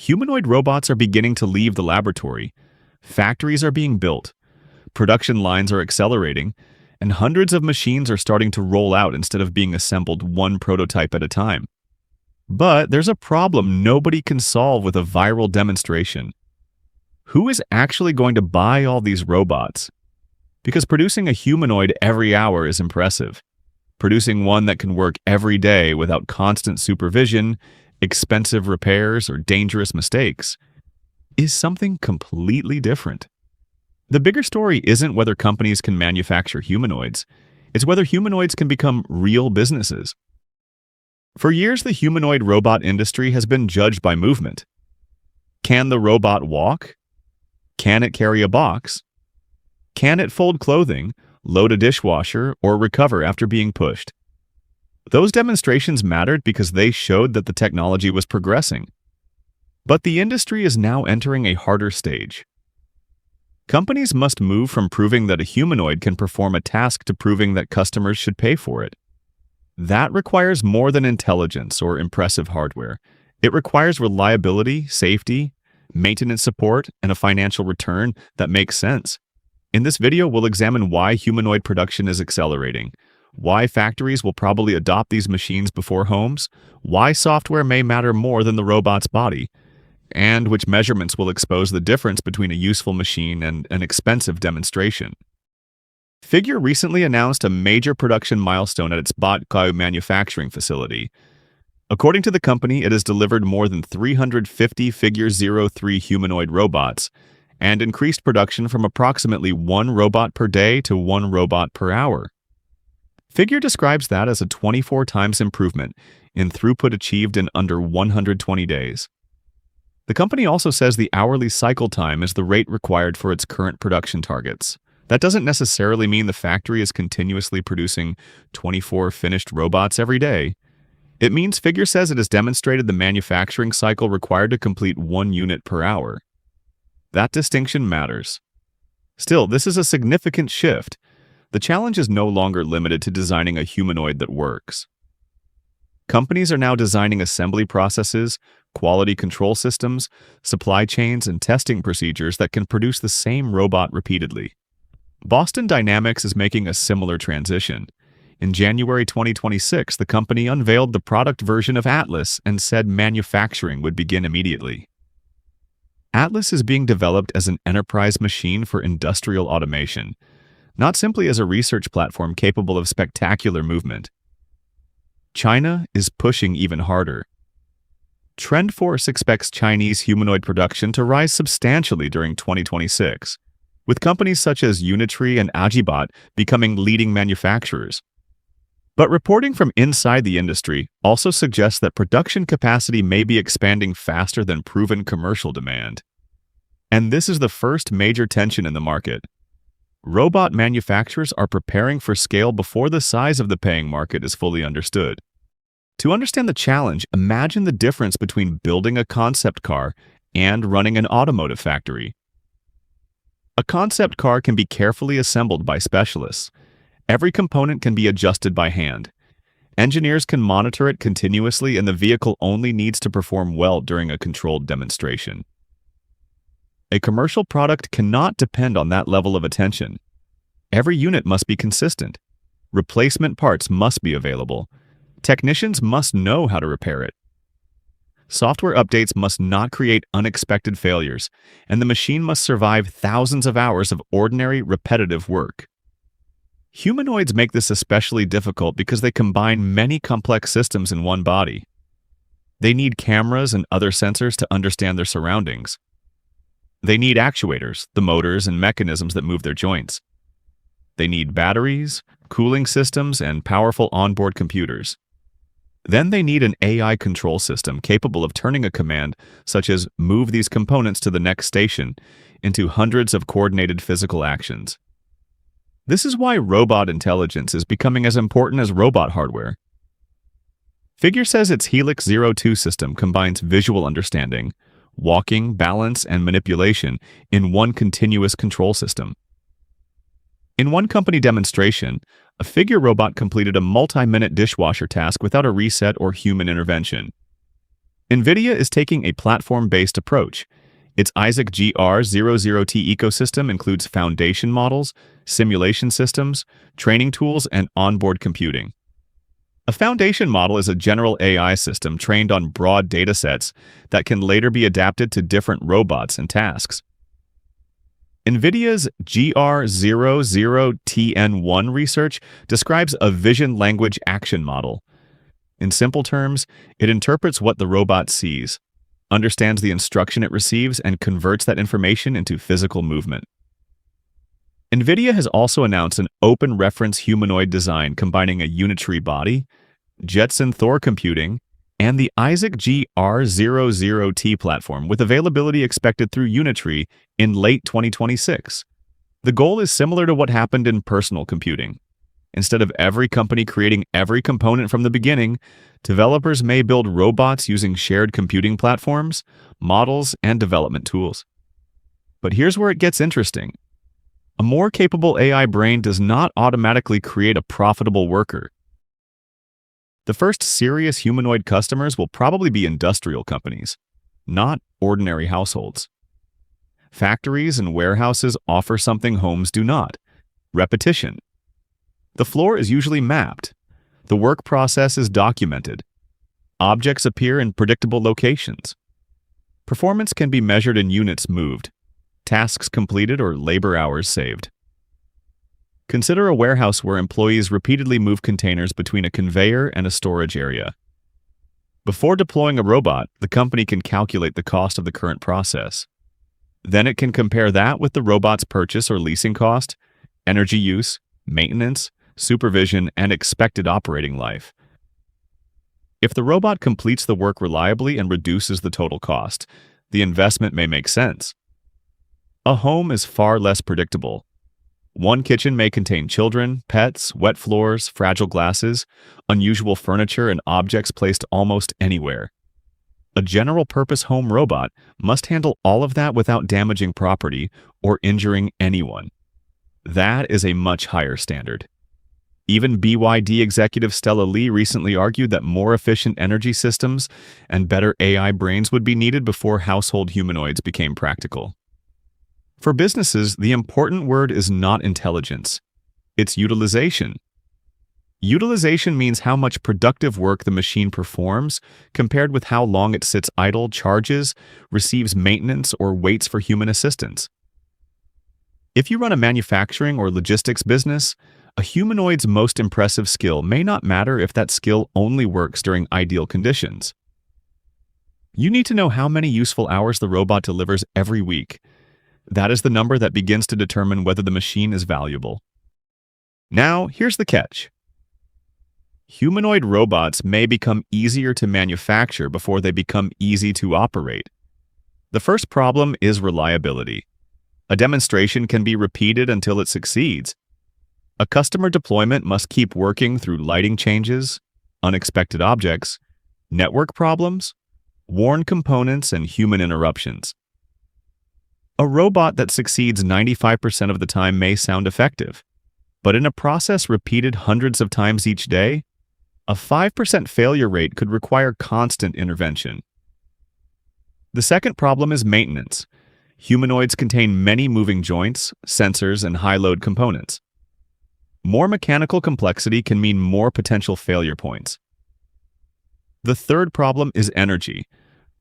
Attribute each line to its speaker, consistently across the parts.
Speaker 1: Humanoid robots are beginning to leave the laboratory. Factories are being built. Production lines are accelerating, and hundreds of machines are starting to roll out instead of being assembled one prototype at a time. But there's a problem nobody can solve with a viral demonstration. Who is actually going to buy all these robots? Because producing a humanoid every hour is impressive. Producing one that can work every day without constant supervision, expensive repairs, or dangerous mistakes is something completely different. The bigger story isn't whether companies can manufacture humanoids, it's whether humanoids can become real businesses. For years, the humanoid robot industry has been judged by movement. Can the robot walk? Can it carry a box? Can it fold clothing, load a dishwasher, or recover after being pushed? Those demonstrations mattered because they showed that the technology was progressing. But the industry is now entering a harder stage. Companies must move from proving that a humanoid can perform a task to proving that customers should pay for it. That requires more than intelligence or impressive hardware. It requires reliability, safety, maintenance support, and a financial return that makes sense. In this video, we'll examine why humanoid production is accelerating, why factories will probably adopt these machines before homes, why software may matter more than the robot's body, and which measurements will expose the difference between a useful machine and an expensive demonstration. Figure recently announced a major production milestone at its BotQ manufacturing facility. According to the company, it has delivered more than 350 Figure 03 humanoid robots and increased production from approximately 1 robot per day to 1 robot per hour. Figure describes that as a 24 times improvement in throughput achieved in under 120 days. The company also says the hourly cycle time is the rate required for its current production targets. That doesn't necessarily mean the factory is continuously producing 24 finished robots every day. It means Figure says it has demonstrated the manufacturing cycle required to complete 1 unit per hour. That distinction matters. Still, this is a significant shift. The challenge is no longer limited to designing a humanoid that works. Companies are now designing assembly processes, quality control systems, supply chains, and testing procedures that can produce the same robot repeatedly. Boston Dynamics is making a similar transition. In January 2026, the company unveiled the product version of Atlas and said manufacturing would begin immediately. Atlas is being developed as an enterprise machine for industrial automation, not simply as a research platform capable of spectacular movement. China is pushing even harder. TrendForce expects Chinese humanoid production to rise substantially during 2026, with companies such as Unitree and AgiBot becoming leading manufacturers. But reporting from inside the industry also suggests that production capacity may be expanding faster than proven commercial demand. And this is the first major tension in the market. Robot manufacturers are preparing for scale before the size of the paying market is fully understood. To understand the challenge, imagine the difference between building a concept car and running an automotive factory. A concept car can be carefully assembled by specialists. Every component can be adjusted by hand. Engineers can monitor it continuously, and the vehicle only needs to perform well during a controlled demonstration. A commercial product cannot depend on that level of attention. Every unit must be consistent. Replacement parts must be available. Technicians must know how to repair it. Software updates must not create unexpected failures, and the machine must survive thousands of hours of ordinary, repetitive work. Humanoids make this especially difficult because they combine many complex systems in one body. They need cameras and other sensors to understand their surroundings. They need actuators, the motors and mechanisms that move their joints. They need batteries, cooling systems, and powerful onboard computers. Then they need an AI control system capable of turning a command, such as "move these components to the next station," into hundreds of coordinated physical actions. This is why robot intelligence is becoming as important as robot hardware. Figure says its Helix 02 system combines visual understanding, walking, balance, and manipulation in one continuous control system. In one company demonstration, a Figure robot completed a multi-minute dishwasher task without a reset or human intervention. NVIDIA is taking a platform-based approach. Its Isaac GR00T ecosystem includes foundation models, simulation systems, training tools, and onboard computing. A foundation model is a general AI system trained on broad datasets that can later be adapted to different robots and tasks. NVIDIA's GR00TN1 research describes a vision language action model. In simple terms, it interprets what the robot sees, understands the instruction it receives, and converts that information into physical movement. NVIDIA has also announced an open reference humanoid design combining a Unitree body, Jetson Thor computing, and the Isaac GR00T platform, with availability expected through Unitree in late 2026. The goal is similar to what happened in personal computing. Instead of every company creating every component from the beginning, developers may build robots using shared computing platforms, models, and development tools. But here's where it gets interesting. A more capable AI brain does not automatically create a profitable worker. The first serious humanoid customers will probably be industrial companies, not ordinary households. Factories and warehouses offer something homes do not: repetition. The floor is usually mapped. The work process is documented. Objects appear in predictable locations. Performance can be measured in units moved, tasks completed, or labor hours saved. Consider a warehouse where employees repeatedly move containers between a conveyor and a storage area. Before deploying a robot, the company can calculate the cost of the current process. Then it can compare that with the robot's purchase or leasing cost, energy use, maintenance, supervision, and expected operating life. If the robot completes the work reliably and reduces the total cost, the investment may make sense. A home is far less predictable. One kitchen may contain children, pets, wet floors, fragile glasses, unusual furniture, and objects placed almost anywhere. A general-purpose home robot must handle all of that without damaging property or injuring anyone. That is a much higher standard. Even BYD executive Stella Lee recently argued that more efficient energy systems and better AI brains would be needed before household humanoids became practical. For businesses, the important word is not intelligence. It's utilization. Utilization means how much productive work the machine performs compared with how long it sits idle, charges, receives maintenance, or waits for human assistance. If you run a manufacturing or logistics business, a humanoid's most impressive skill may not matter if that skill only works during ideal conditions. You need to know how many useful hours the robot delivers every week. That is the number that begins to determine whether the machine is valuable. Now, here's the catch. Humanoid robots may become easier to manufacture before they become easy to operate. The first problem is reliability. A demonstration can be repeated until it succeeds. A customer deployment must keep working through lighting changes, unexpected objects, network problems, worn components, and human interruptions. A robot that succeeds 95% of the time may sound effective, but in a process repeated hundreds of times each day, a 5% failure rate could require constant intervention. The second problem is maintenance. Humanoids contain many moving joints, sensors, and high-load components. More mechanical complexity can mean more potential failure points. The third problem is energy.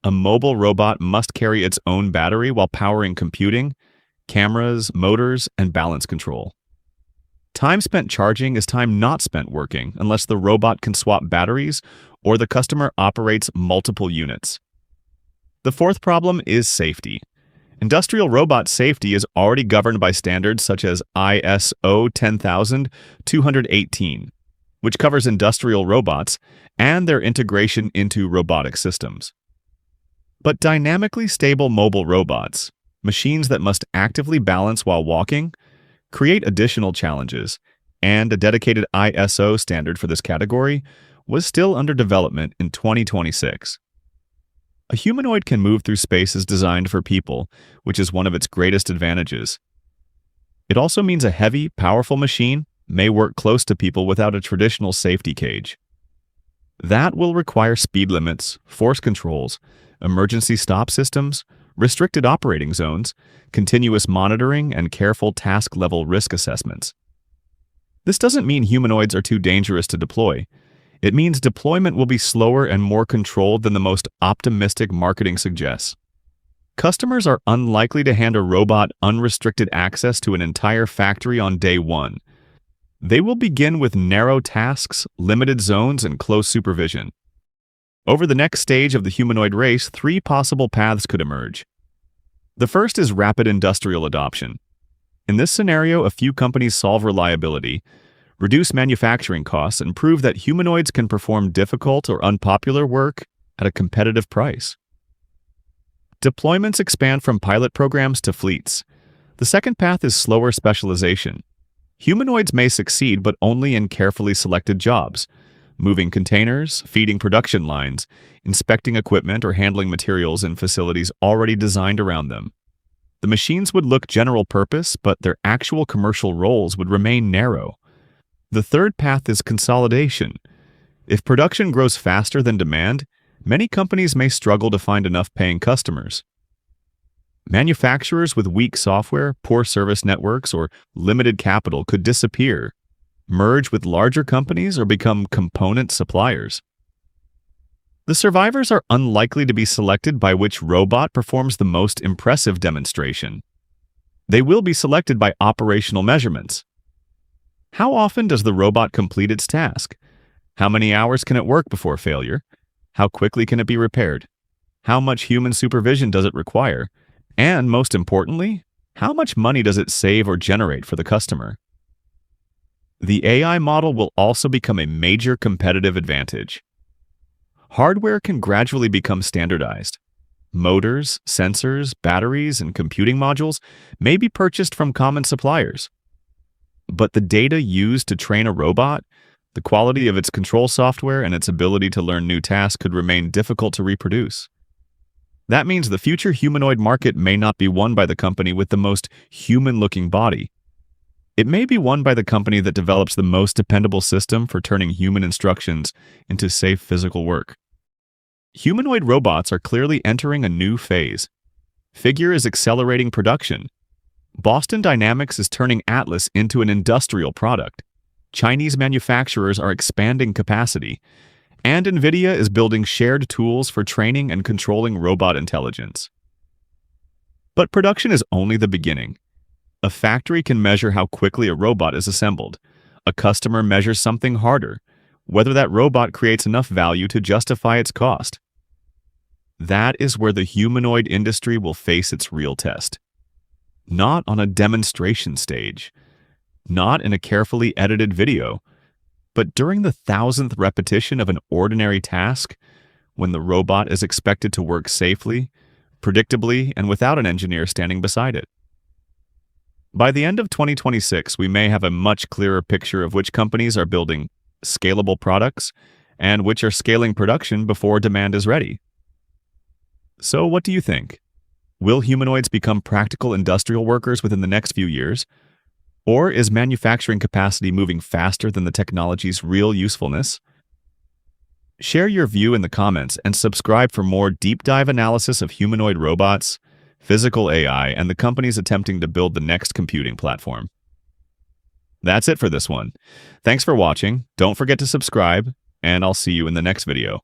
Speaker 1: A mobile robot must carry its own battery while powering computing, cameras, motors, and balance control. Time spent charging is time not spent working unless the robot can swap batteries or the customer operates multiple units. The fourth problem is safety. Industrial robot safety is already governed by standards such as ISO 10218, which covers industrial robots and their integration into robotic systems. But dynamically stable mobile robots, machines that must actively balance while walking, create additional challenges, and a dedicated ISO standard for this category was still under development in 2026. A humanoid can move through spaces designed for people, which is one of its greatest advantages. It also means a heavy, powerful machine may work close to people without a traditional safety cage. That will require speed limits, force controls, emergency stop systems, restricted operating zones, continuous monitoring, and careful task-level risk assessments. This doesn't mean humanoids are too dangerous to deploy. It means deployment will be slower and more controlled than the most optimistic marketing suggests. Customers are unlikely to hand a robot unrestricted access to an entire factory on day one. They will begin with narrow tasks, limited zones, and close supervision. Over the next stage of the humanoid race, three possible paths could emerge. The first is rapid industrial adoption. In this scenario, a few companies solve reliability, reduce manufacturing costs, and prove that humanoids can perform difficult or unpopular work at a competitive price. Deployments expand from pilot programs to fleets. The second path is slower specialization. Humanoids may succeed, but only in carefully selected jobs, moving containers, feeding production lines, inspecting equipment, or handling materials in facilities already designed around them. The machines would look general purpose, but their actual commercial roles would remain narrow. The third path is consolidation. If production grows faster than demand, many companies may struggle to find enough paying customers. Manufacturers with weak software, poor service networks, or limited capital could disappear, merge with larger companies, or become component suppliers. The survivors are unlikely to be selected by which robot performs the most impressive demonstration. They will be selected by operational measurements. How often does the robot complete its task? How many hours can it work before failure? How quickly can it be repaired? How much human supervision does it require? And most importantly, how much money does it save or generate for the customer? The AI model will also become a major competitive advantage. Hardware can gradually become standardized. Motors, sensors, batteries, and computing modules may be purchased from common suppliers. But the data used to train a robot, the quality of its control software, and its ability to learn new tasks could remain difficult to reproduce. That means the future humanoid market may not be won by the company with the most human-looking body. It may be won by the company that develops the most dependable system for turning human instructions into safe physical work. Humanoid robots are clearly entering a new phase. Figure is accelerating production. Boston Dynamics is turning Atlas into an industrial product. Chinese manufacturers are expanding capacity. And NVIDIA is building shared tools for training and controlling robot intelligence. But production is only the beginning. A factory can measure how quickly a robot is assembled. A customer measures something harder, whether that robot creates enough value to justify its cost. That is where the humanoid industry will face its real test. Not on a demonstration stage, not in a carefully edited video, but during the 1,000th repetition of an ordinary task, when the robot is expected to work safely, predictably, and without an engineer standing beside it. By the end of 2026, we may have a much clearer picture of which companies are building scalable products and which are scaling production before demand is ready. So what do you think? Will humanoids become practical industrial workers within the next few years? Or is manufacturing capacity moving faster than the technology's real usefulness? Share your view in the comments and subscribe for more deep dive analysis of humanoid robots, physical AI, and the companies attempting to build the next computing platform. That's it for this one. Thanks for watching. Don't forget to subscribe, and I'll see you in the next video.